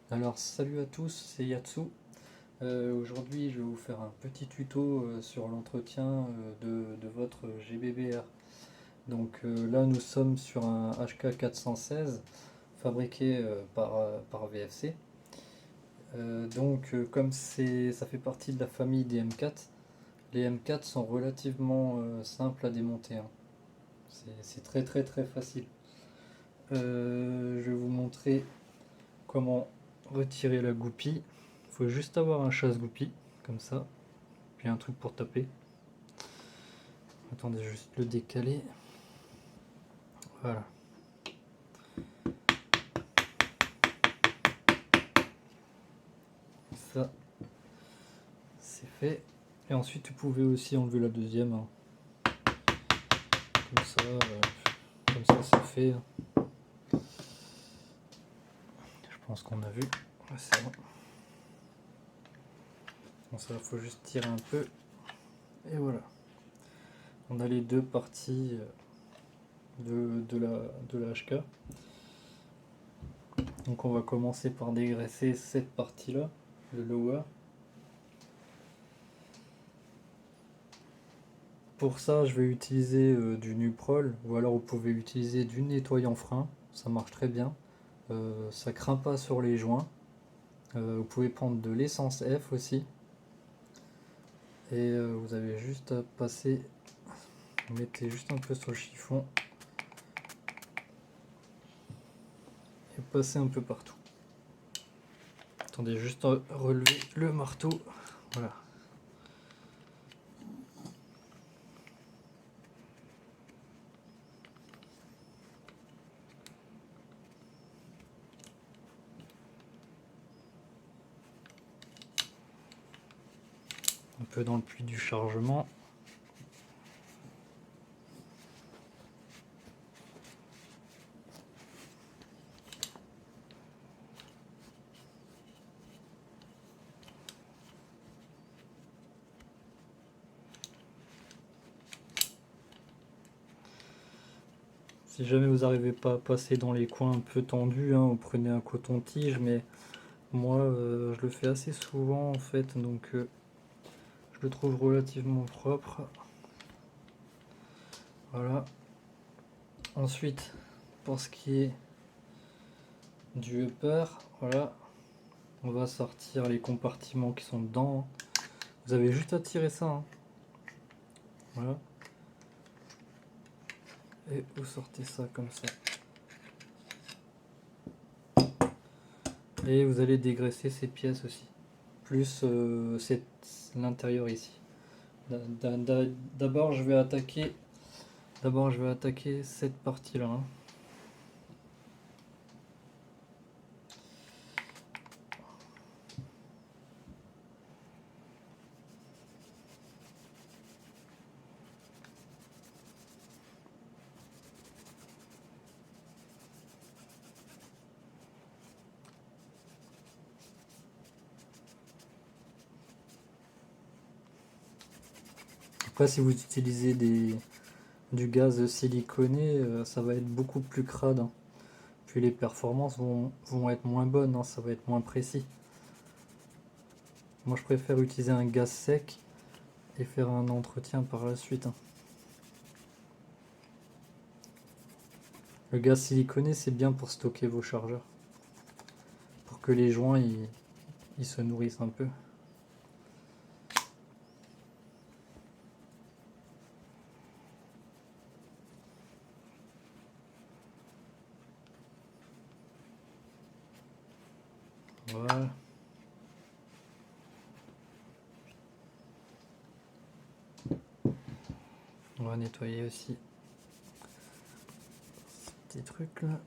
Alors salut à tous, c'est Yatsu. Aujourd'hui je vais vous faire un petit tuto sur l'entretien de votre GBBR. Là nous sommes sur un HK416 fabriqué par VFC. Comme ça fait partie de la famille des M4, les M4 sont relativement simples à démonter, hein. C'est très très très facile. Je vais vous montrer comment retirer la goupille. Il faut juste avoir un chasse-goupille, comme ça, puis un truc pour taper. Attendez, juste le décaler. Voilà. Ça, c'est fait. Et ensuite, vous pouvez aussi enlever la deuxième, hein. Comme ça c'est fait. Je pense qu'on a vu. Ouais, c'est bon. Bon, ça, il faut juste tirer un peu. Et voilà. On a les deux parties de la HK. Donc on va commencer par dégraisser cette partie-là, le lower. Pour ça, je vais utiliser du Nuprol, ou alors vous pouvez utiliser du nettoyant frein, ça marche très bien. Ça craint pas sur les joints. Vous pouvez prendre de l'essence F aussi. Et vous avez juste à passer, vous mettez juste un peu sur le chiffon et passer un peu partout. Attendez, juste à relever le marteau. Voilà. Un peu dans le puits du chargement. Si jamais vous n'arrivez pas à passer dans les coins un peu tendus, hein, vous prenez un coton-tige, mais moi je le fais assez souvent en fait, je le trouve relativement propre. Voilà. Ensuite, pour ce qui est du upper, voilà, on va sortir les compartiments qui sont dedans. Vous avez juste à tirer ça, hein. Voilà. Et vous sortez ça comme ça. Et vous allez dégraisser ces pièces aussi. Plus l'intérieur ici. D'abord je vais attaquer. Cette partie-là, hein. Après, si vous utilisez du gaz siliconé, ça va être beaucoup plus crade, hein. Puis les performances vont être moins bonnes, hein, ça va être moins précis. Moi, je préfère utiliser un gaz sec et faire un entretien par la suite, hein. Le gaz siliconé, c'est bien pour stocker vos chargeurs, pour que les joints ils se nourrissent un peu. Voilà. On va nettoyer aussi ces petits trucs là.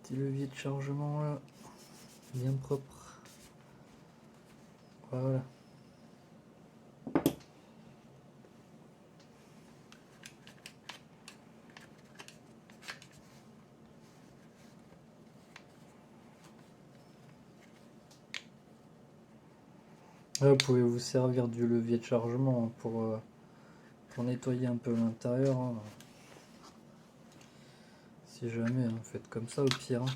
Petit levier de chargement là, bien propre. Voilà. Là, vous pouvez vous servir du levier de chargement pour pour nettoyer un peu l'intérieur. Hein. Si jamais, hein, faites comme ça au pire. Hein.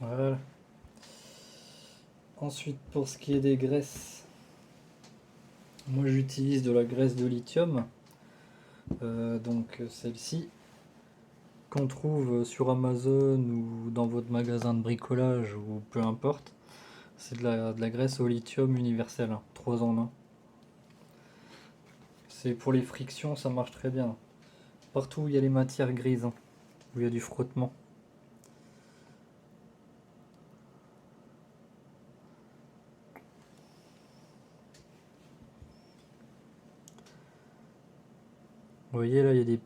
Voilà. Ensuite, pour ce qui est des graisses, moi j'utilise de la graisse de lithium, donc celle-ci qu'on trouve sur Amazon ou dans votre magasin de bricolage ou peu importe. C'est de la graisse au lithium universelle, hein, 3 en 1. C'est pour les frictions, ça marche très bien. Partout où il y a les matières grises, hein, où il y a du frottement. Vous voyez là, il y a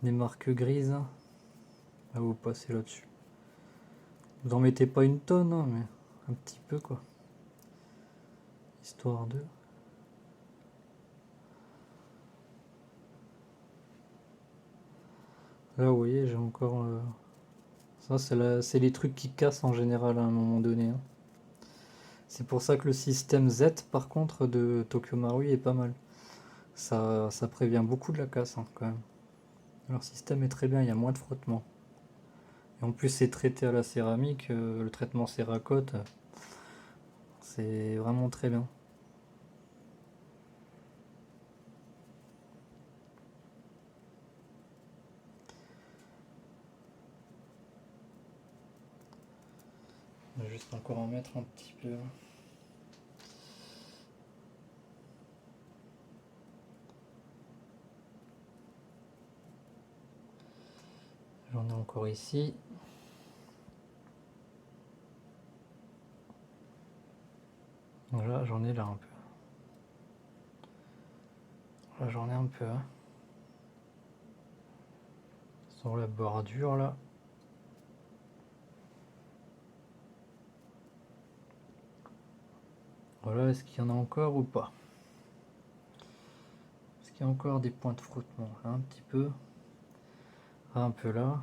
des marques grises. Hein. Là, vous passez là-dessus. Vous en mettez pas une tonne, hein, mais un petit peu quoi. Histoire de... Là, vous voyez, j'ai encore... Ça, c'est les trucs qui cassent en général à un moment donné. Hein. C'est pour ça que le système Z, par contre, de Tokyo Marui est pas mal. Ça prévient beaucoup de la casse, hein, quand même. Leur système est très bien, il y a moins de frottement. Et en plus, c'est traité à la céramique, le traitement céracote, c'est vraiment très bien. On va juste encore en mettre un petit peu. J'en ai encore ici. Voilà, j'en ai là un peu. Là, j'en ai un peu. Hein. Sur la bordure, là. Voilà, est-ce qu'il y en a encore ou pas? Est-ce qu'il y a encore des points de frottement? Là, un petit peu. Un peu là.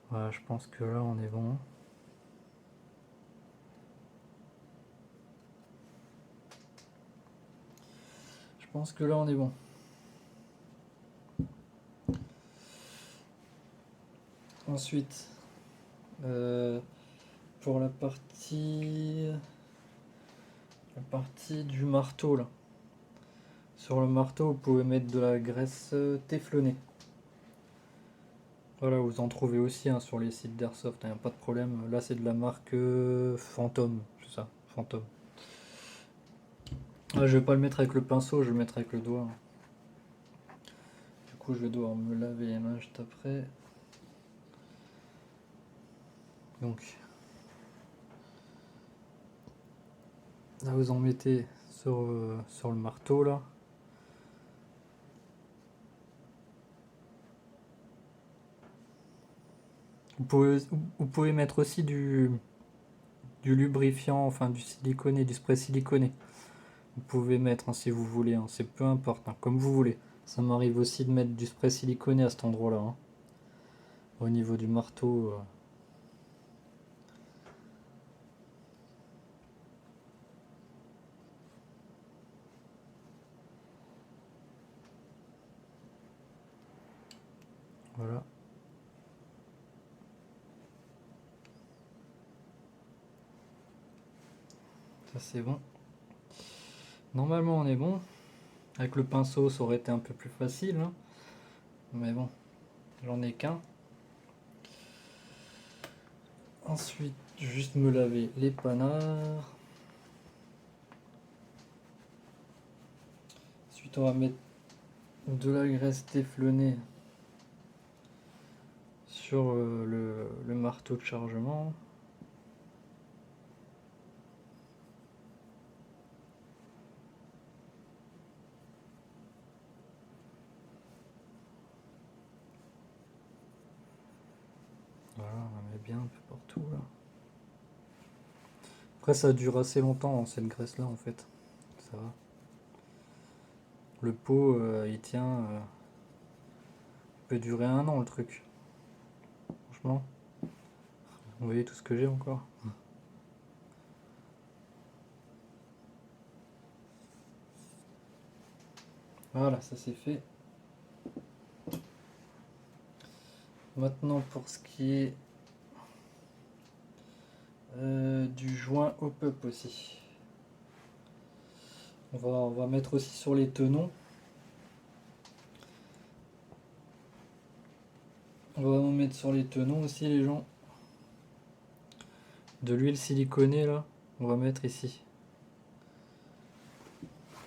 Voilà, je pense que là, on est bon. Je pense que là, on est bon. Ensuite, pour la partie du marteau là. Sur le marteau, vous pouvez mettre de la graisse téflonnée. Voilà, vous en trouvez aussi hein, sur les sites d'Airsoft, il n'y a pas de problème. Là, c'est de la marque Phantom, c'est ça, Phantom. Ah, je vais pas le mettre avec le pinceau, je vais le mettre avec le doigt. Du coup, je vais devoir me laver les mains juste après. Donc, là, vous en mettez sur le marteau là. Vous pouvez mettre aussi du lubrifiant, enfin du siliconé, du spray siliconé. Vous pouvez mettre hein, si vous voulez, hein, c'est peu importe, hein, comme vous voulez. Ça m'arrive aussi de mettre du spray siliconé à cet endroit-là. Hein, au niveau du marteau. Voilà. Ça c'est bon. Normalement on est bon. Avec le pinceau ça aurait été un peu plus facile. Hein. Mais bon, j'en ai qu'un. Ensuite, juste me laver les panards. Ensuite on va mettre de la graisse téflonnée sur le marteau de chargement. Voilà, on met bien un peu partout là. Après ça dure assez longtemps cette graisse là en fait. Ça va. Le pot il tient, peut durer 1 an le truc. Franchement. Vous voyez tout ce que j'ai encore. Voilà, ça c'est fait. Maintenant pour ce qui est du joint hop-up aussi. On va mettre aussi sur les tenons. On va en mettre sur les tenons aussi les gens. De l'huile siliconée là, on va mettre ici.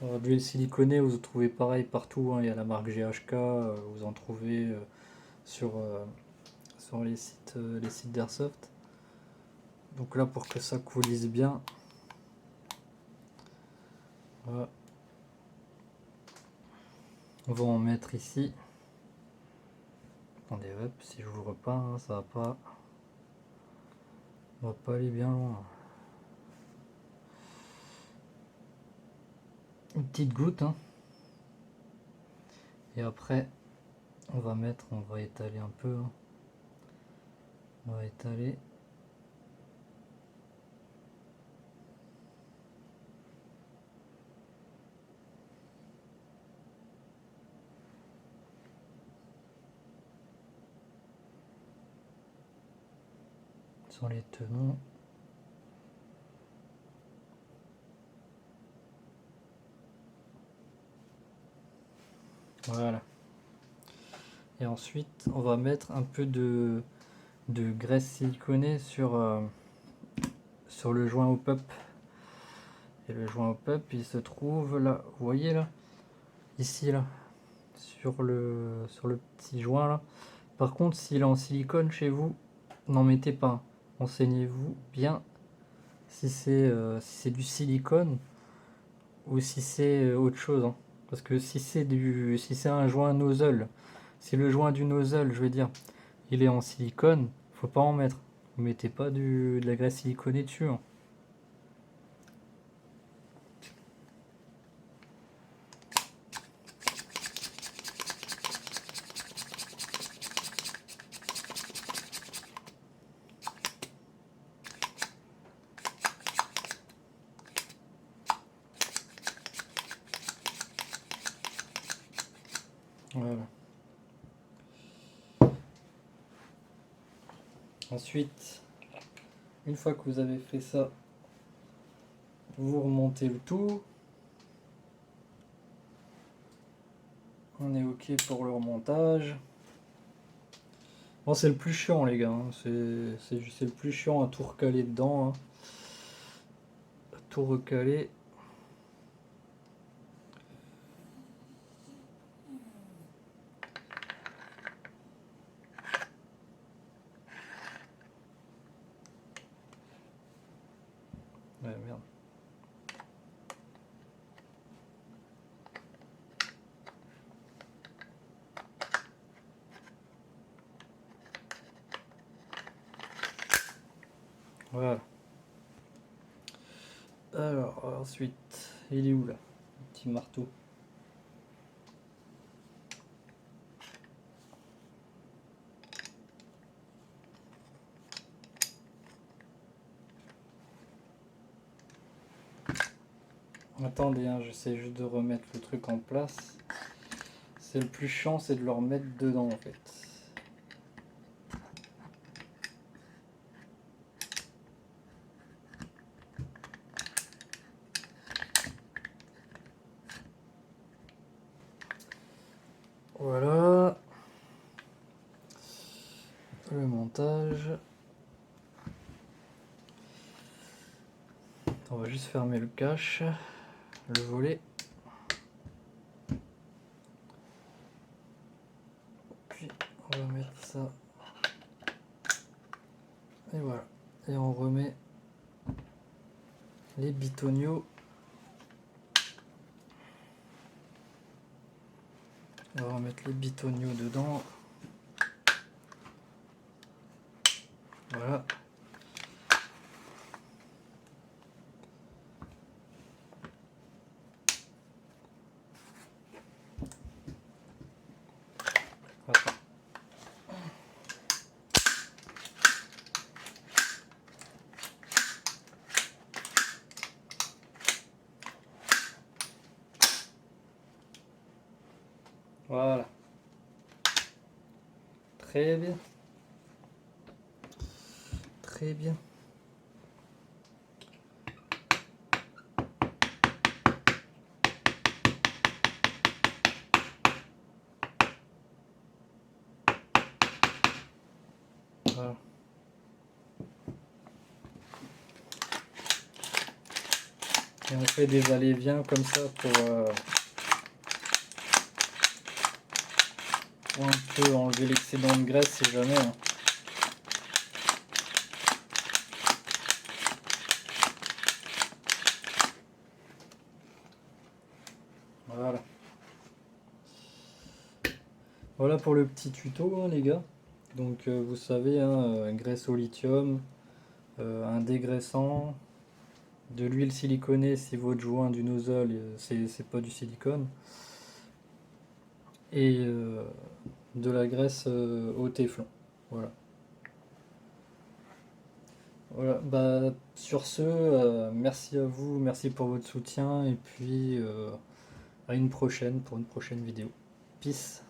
Alors, de l'huile siliconée, vous en trouvez pareil partout, hein. Il y a la marque GHK, vous en trouvez sur, sur les sites d'Airsoft. Donc là pour que ça coulisse bien, voilà. On va en mettre ici. Attendez, hop, si j'ouvre pas, hein, ça va pas. On va pas aller bien loin. Une petite goutte, hein. Et après, on va étaler un peu, hein. On va étaler. Sur les tenons. Voilà. Et ensuite, on va mettre un peu de graisse siliconée sur le joint au pop. Et le joint au pop, il se trouve là, vous voyez là, ici là, sur le petit joint là. Par contre, s'il est en silicone chez vous, n'en mettez pas. Renseignez-vous bien si c'est du silicone ou si c'est autre chose, hein. Parce que si c'est un joint nozzle, si le joint du nozzle, je veux dire, il est en silicone, faut pas en mettre. Vous mettez pas de la graisse siliconée dessus, hein. Voilà. Ensuite, une fois que vous avez fait ça, vous remontez le tout. On est ok pour le remontage. Bon, c'est le plus chiant, les gars, hein. C'est le plus chiant à tout recaler dedans, hein. À tout recaler. Ouais, merde. Voilà. Alors, ensuite, il est où là? Le petit marteau. Attendez, hein, j'essaie juste de remettre le truc en place. C'est le plus chiant, c'est de le remettre dedans en fait. Voilà. Le montage. On va juste fermer le cache, le volet. puis on va mettre ça. Et voilà. Et on remet les bitonio. On va remettre les bitonio dedans. Voilà. Attends. Voilà. Très bien. Très bien. Voilà. Et on fait des allers-viens comme ça pour un peu enlever l'excédent de graisse si jamais. Hein. Voilà. Voilà pour le petit tuto, hein, les gars. Donc vous savez, hein, graisse au lithium, un dégraissant, de l'huile siliconée si votre joint du nozzle c'est pas du silicone, et de la graisse au téflon. Voilà. Voilà. Bah, sur ce, merci à vous, merci pour votre soutien, et puis à une prochaine pour une prochaine vidéo. Peace.